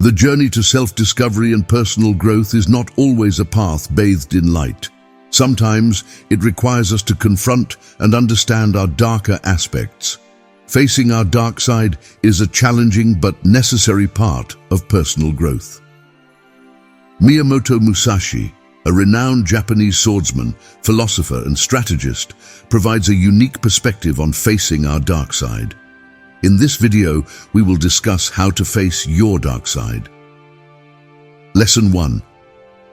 The journey to self-discovery and personal growth is not always a path bathed in light. Sometimes it requires us to confront and understand our darker aspects. Facing our dark side is a challenging but necessary part of personal growth. Miyamoto Musashi, a renowned Japanese swordsman, philosopher, and strategist, provides a unique perspective on facing our dark side. In this video, we will discuss how to face your dark side. Lesson 1.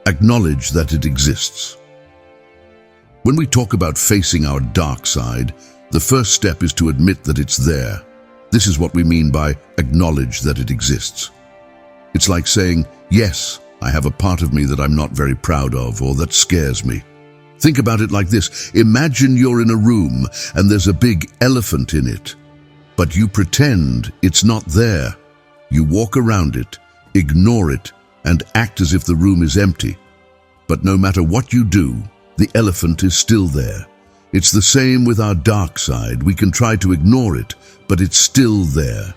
Acknowledge that it exists. When we talk about facing our dark side, the first step is to admit that it's there. This is what we mean by acknowledge that it exists. It's like saying, yes, I have a part of me that I'm not very proud of or that scares me. Think about it like this. Imagine you're in a room and there's a big elephant in it. But you pretend it's not there. You walk around it, ignore it, and act as if the room is empty. But no matter what you do, the elephant is still there. It's the same with our dark side. We can try to ignore it, but it's still there.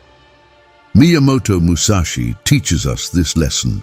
Miyamoto Musashi teaches us this lesson.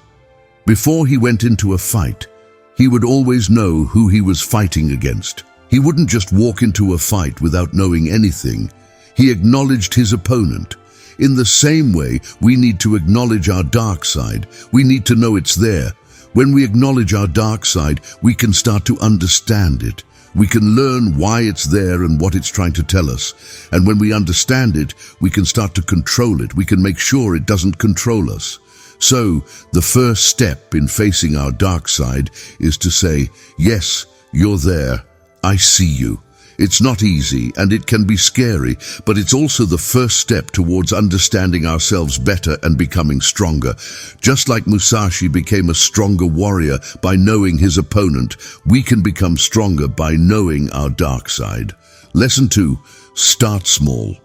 Before he went into a fight, he would always know who he was fighting against. He wouldn't just walk into a fight without knowing anything. He acknowledged his opponent. In the same way, we need to acknowledge our dark side. We need to know it's there. When we acknowledge our dark side, we can start to understand it. We can learn why it's there and what it's trying to tell us. And when we understand it, we can start to control it. We can make sure it doesn't control us. So, the first step in facing our dark side is to say, yes, you're there. I see you. It's not easy and it can be scary, but it's also the first step towards understanding ourselves better and becoming stronger. Just like Musashi became a stronger warrior by knowing his opponent, we can become stronger by knowing our dark side. Lesson 2. Start small.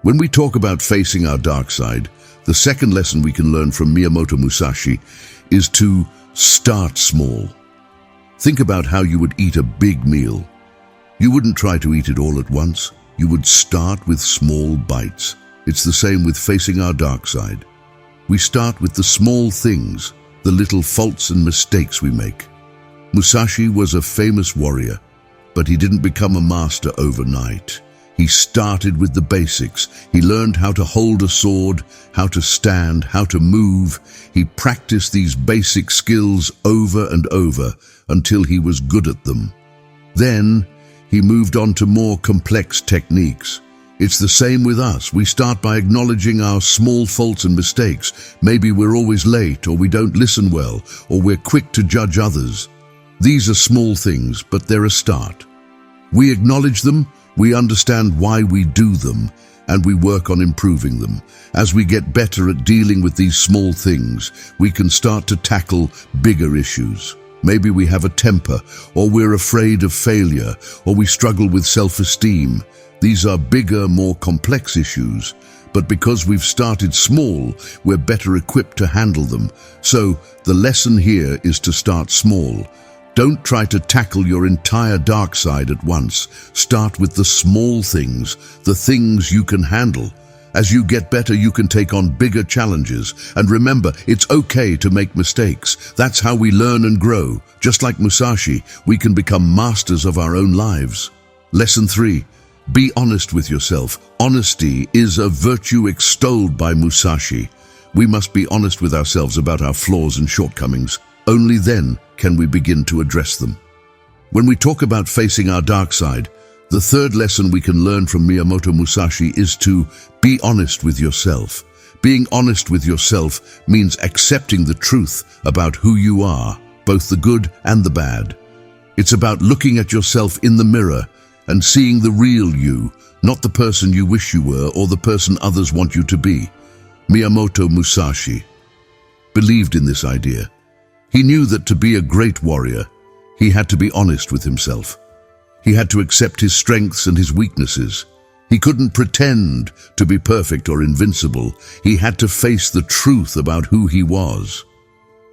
When we talk about facing our dark side, the second lesson we can learn from Miyamoto Musashi is to start small. Think about how you would eat a big meal. You wouldn't try to eat it all at once. You would start with small bites. It's the same with facing our dark side. We start with the small things, the little faults and mistakes we make. Musashi was a famous warrior, but he didn't become a master overnight. He started with the basics. He learned how to hold a sword, how to stand, how to move. He practiced these basic skills over and over until he was good at them. Then, he moved on to more complex techniques. It's the same with us. We start by acknowledging our small faults and mistakes. Maybe we're always late, or we don't listen well, or we're quick to judge others. These are small things, but they're a start. We acknowledge them, we understand why we do them, and we work on improving them. As we get better at dealing with these small things, we can start to tackle bigger issues. Maybe we have a temper, or we're afraid of failure, or we struggle with self-esteem. These are bigger, more complex issues, but because we've started small, we're better equipped to handle them. So, the lesson here is to start small. Don't try to tackle your entire dark side at once. Start with the small things, the things you can handle. As you get better, you can take on bigger challenges. And remember, it's okay to make mistakes. That's how we learn and grow. Just like Musashi, we can become masters of our own lives. Lesson 3. Be honest with yourself. Honesty is a virtue extolled by Musashi. We must be honest with ourselves about our flaws and shortcomings. Only then can we begin to address them. When we talk about facing our dark side, the third lesson we can learn from Miyamoto Musashi is to be honest with yourself. Being honest with yourself means accepting the truth about who you are, both the good and the bad. It's about looking at yourself in the mirror and seeing the real you, not the person you wish you were or the person others want you to be. Miyamoto Musashi believed in this idea. He knew that to be a great warrior, he had to be honest with himself. He had to accept his strengths and his weaknesses. He couldn't pretend to be perfect or invincible. He had to face the truth about who he was.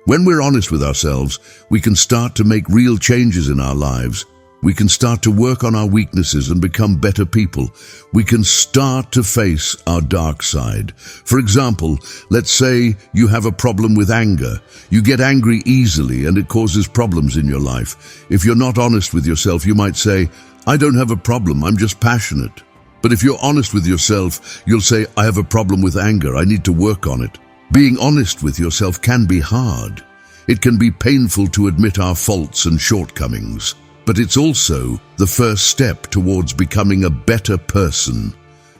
When we're honest with ourselves, we can start to make real changes in our lives. We can start to work on our weaknesses and become better people. We can start to face our dark side. For example, let's say you have a problem with anger. You get angry easily and it causes problems in your life. If you're not honest with yourself, you might say, "I don't have a problem, I'm just passionate." But if you're honest with yourself, you'll say, "I have a problem with anger, I need to work on it." Being honest with yourself can be hard. It can be painful to admit our faults and shortcomings. But it's also the first step towards becoming a better person.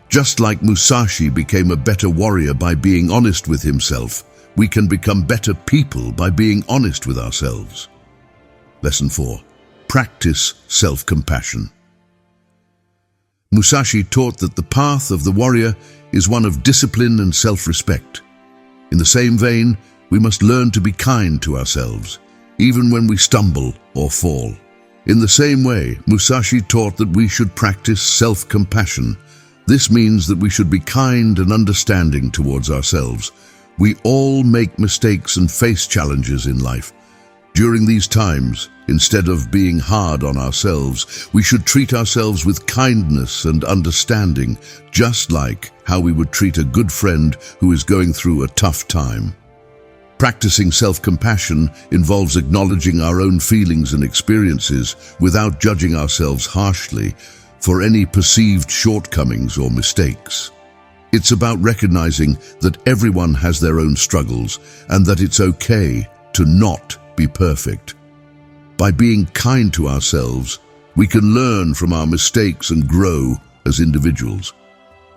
Just like Musashi became a better warrior by being honest with himself, we can become better people by being honest with ourselves. Lesson 4. Practice self-compassion. Musashi taught that the path of the warrior is one of discipline and self-respect. In the same vein, we must learn to be kind to ourselves, even when we stumble or fall. In the same way, Musashi taught that we should practice self-compassion. This means that we should be kind and understanding towards ourselves. We all make mistakes and face challenges in life. During these times, instead of being hard on ourselves, we should treat ourselves with kindness and understanding, just like how we would treat a good friend who is going through a tough time. Practicing self-compassion involves acknowledging our own feelings and experiences without judging ourselves harshly for any perceived shortcomings or mistakes. It's about recognizing that everyone has their own struggles and that it's okay to not be perfect. By being kind to ourselves, we can learn from our mistakes and grow as individuals.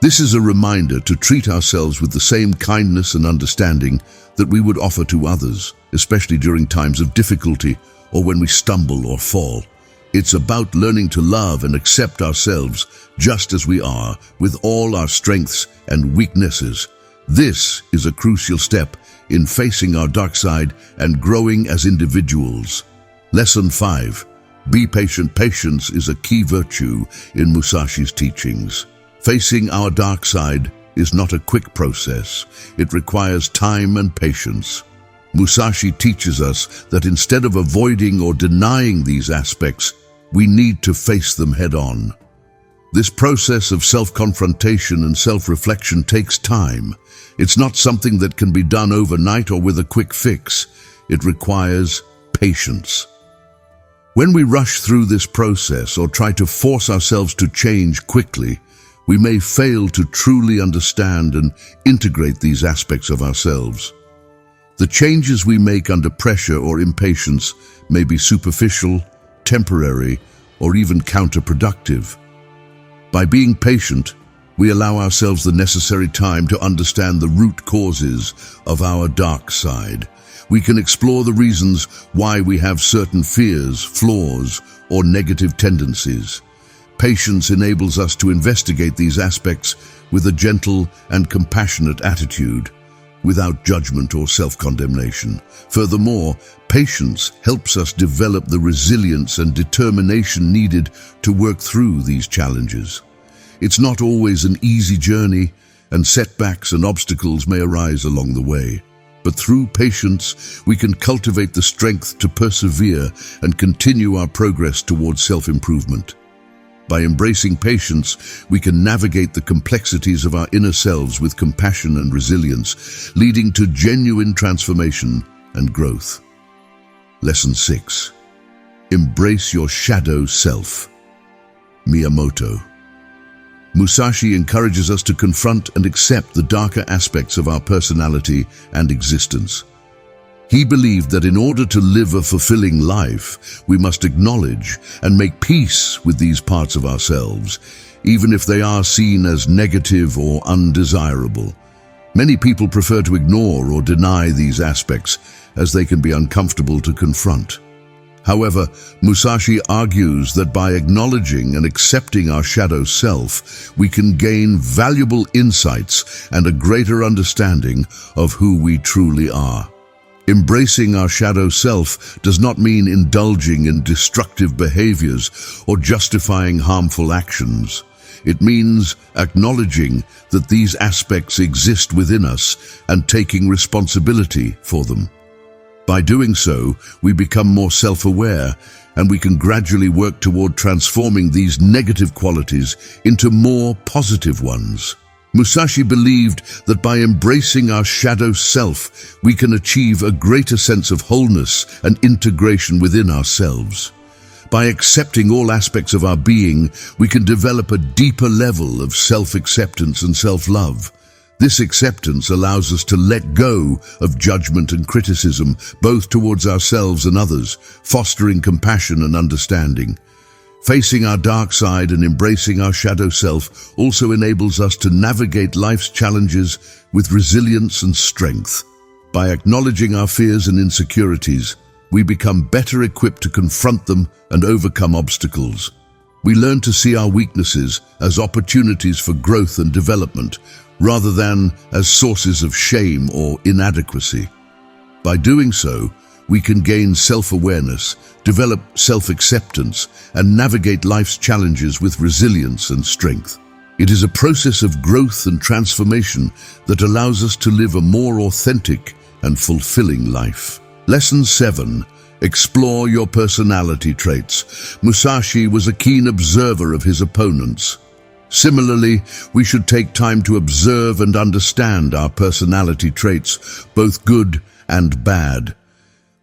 This is a reminder to treat ourselves with the same kindness and understanding that we would offer to others, especially during times of difficulty or when we stumble or fall. It's about learning to love and accept ourselves just as we are, with all our strengths and weaknesses. This is a crucial step in facing our dark side and growing as individuals. Lesson 5. Be patient. Patience is a key virtue in Musashi's teachings. Facing our dark side is not a quick process. It requires time and patience. Musashi teaches us that instead of avoiding or denying these aspects, we need to face them head-on. This process of self-confrontation and self-reflection takes time. It's not something that can be done overnight or with a quick fix. It requires patience. When we rush through this process or try to force ourselves to change quickly, we may fail to truly understand and integrate these aspects of ourselves. The changes we make under pressure or impatience may be superficial, temporary, or even counterproductive. By being patient, we allow ourselves the necessary time to understand the root causes of our dark side. We can explore the reasons why we have certain fears, flaws, or negative tendencies. Patience enables us to investigate these aspects with a gentle and compassionate attitude, without judgment or self-condemnation. Furthermore, patience helps us develop the resilience and determination needed to work through these challenges. It's not always an easy journey, and setbacks and obstacles may arise along the way. But through patience, we can cultivate the strength to persevere and continue our progress towards self-improvement. By embracing patience, we can navigate the complexities of our inner selves with compassion and resilience, leading to genuine transformation and growth. Lesson 6. Embrace your shadow self. Miyamoto Musashi encourages us to confront and accept the darker aspects of our personality and existence. He believed that in order to live a fulfilling life, we must acknowledge and make peace with these parts of ourselves, even if they are seen as negative or undesirable. Many people prefer to ignore or deny these aspects, as they can be uncomfortable to confront. However, Musashi argues that by acknowledging and accepting our shadow self, we can gain valuable insights and a greater understanding of who we truly are. Embracing our shadow self does not mean indulging in destructive behaviors or justifying harmful actions. It means acknowledging that these aspects exist within us and taking responsibility for them. By doing so, we become more self-aware, and we can gradually work toward transforming these negative qualities into more positive ones. Musashi believed that by embracing our shadow self, we can achieve a greater sense of wholeness and integration within ourselves. By accepting all aspects of our being, we can develop a deeper level of self-acceptance and self-love. This acceptance allows us to let go of judgment and criticism, both towards ourselves and others, fostering compassion and understanding. Facing our dark side and embracing our shadow self also enables us to navigate life's challenges with resilience and strength. By acknowledging our fears and insecurities, we become better equipped to confront them and overcome obstacles. We learn to see our weaknesses as opportunities for growth and development, rather than as sources of shame or inadequacy. By doing so, we can gain self-awareness, develop self-acceptance, and navigate life's challenges with resilience and strength. It is a process of growth and transformation that allows us to live a more authentic and fulfilling life. Lesson 7. Explore your personality traits. Musashi was a keen observer of his opponents. Similarly, we should take time to observe and understand our personality traits, both good and bad.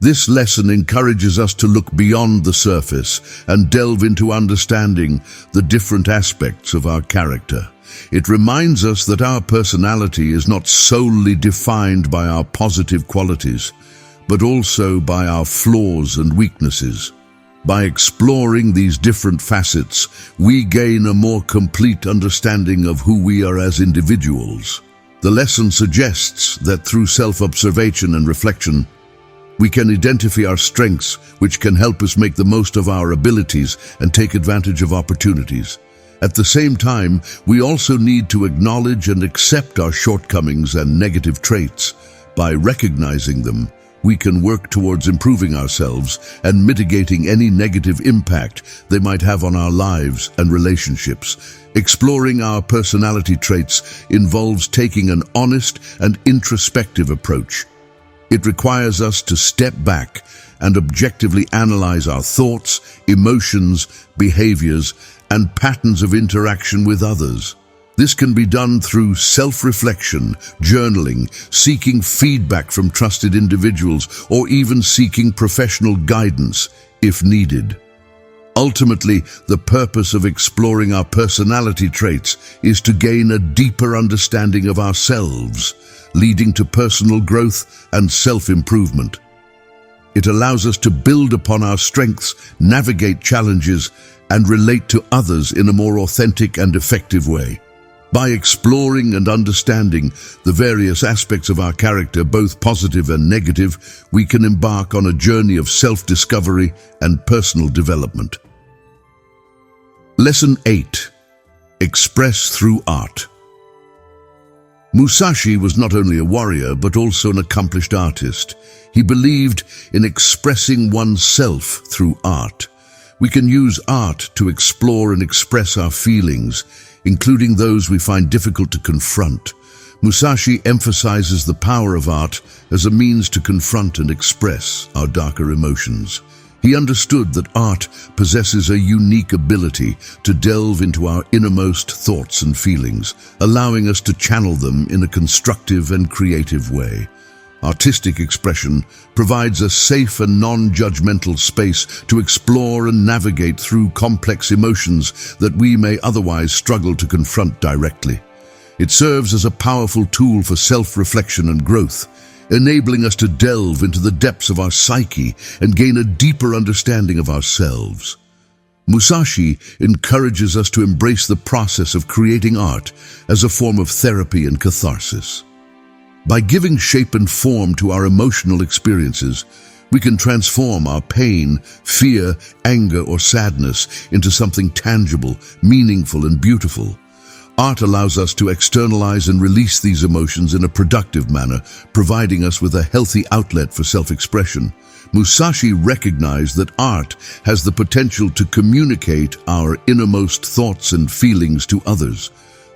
This lesson encourages us to look beyond the surface and delve into understanding the different aspects of our character. It reminds us that our personality is not solely defined by our positive qualities, but also by our flaws and weaknesses. By exploring these different facets, we gain a more complete understanding of who we are as individuals. The lesson suggests that through self-observation and reflection, we can identify our strengths, which can help us make the most of our abilities and take advantage of opportunities. At the same time, we also need to acknowledge and accept our shortcomings and negative traits. By recognizing them, we can work towards improving ourselves and mitigating any negative impact they might have on our lives and relationships. Exploring our personality traits involves taking an honest and introspective approach. It requires us to step back and objectively analyze our thoughts, emotions, behaviors, and patterns of interaction with others. This can be done through self-reflection, journaling, seeking feedback from trusted individuals, or even seeking professional guidance if needed. Ultimately, the purpose of exploring our personality traits is to gain a deeper understanding of ourselves, leading to personal growth and self-improvement. It allows us to build upon our strengths, navigate challenges, and relate to others in a more authentic and effective way. By exploring and understanding the various aspects of our character, both positive and negative, we can embark on a journey of self-discovery and personal development. Lesson 8. Express through art. Musashi was not only a warrior, but also an accomplished artist. He believed in expressing oneself through art. We can use art to explore and express our feelings, including those we find difficult to confront. Musashi emphasizes the power of art as a means to confront and express our darker emotions. He understood that art possesses a unique ability to delve into our innermost thoughts and feelings, allowing us to channel them in a constructive and creative way. Artistic expression provides a safe and non-judgmental space to explore and navigate through complex emotions that we may otherwise struggle to confront directly. It serves as a powerful tool for self-reflection and growth, enabling us to delve into the depths of our psyche and gain a deeper understanding of ourselves. Musashi encourages us to embrace the process of creating art as a form of therapy and catharsis. By giving shape and form to our emotional experiences, we can transform our pain, fear, anger, or sadness into something tangible, meaningful, and beautiful. Art allows us to externalize and release these emotions in a productive manner, providing us with a healthy outlet for self-expression. Musashi recognized that art has the potential to communicate our innermost thoughts and feelings to others.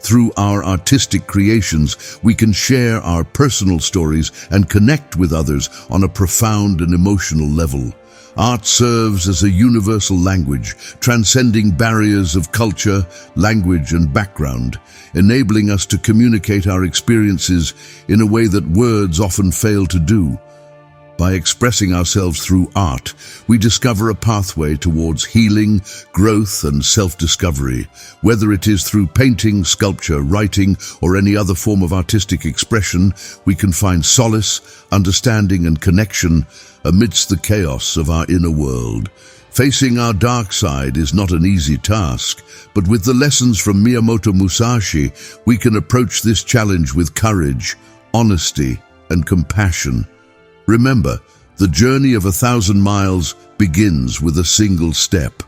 Through our artistic creations, we can share our personal stories and connect with others on a profound and emotional level. Art serves as a universal language, transcending barriers of culture, language, and background, enabling us to communicate our experiences in a way that words often fail to do. By expressing ourselves through art, we discover a pathway towards healing, growth, and self-discovery. Whether it is through painting, sculpture, writing, or any other form of artistic expression, we can find solace, understanding, and connection amidst the chaos of our inner world. Facing our dark side is not an easy task, but with the lessons from Miyamoto Musashi, we can approach this challenge with courage, honesty, and compassion. Remember, the journey of 1,000 miles begins with a single step.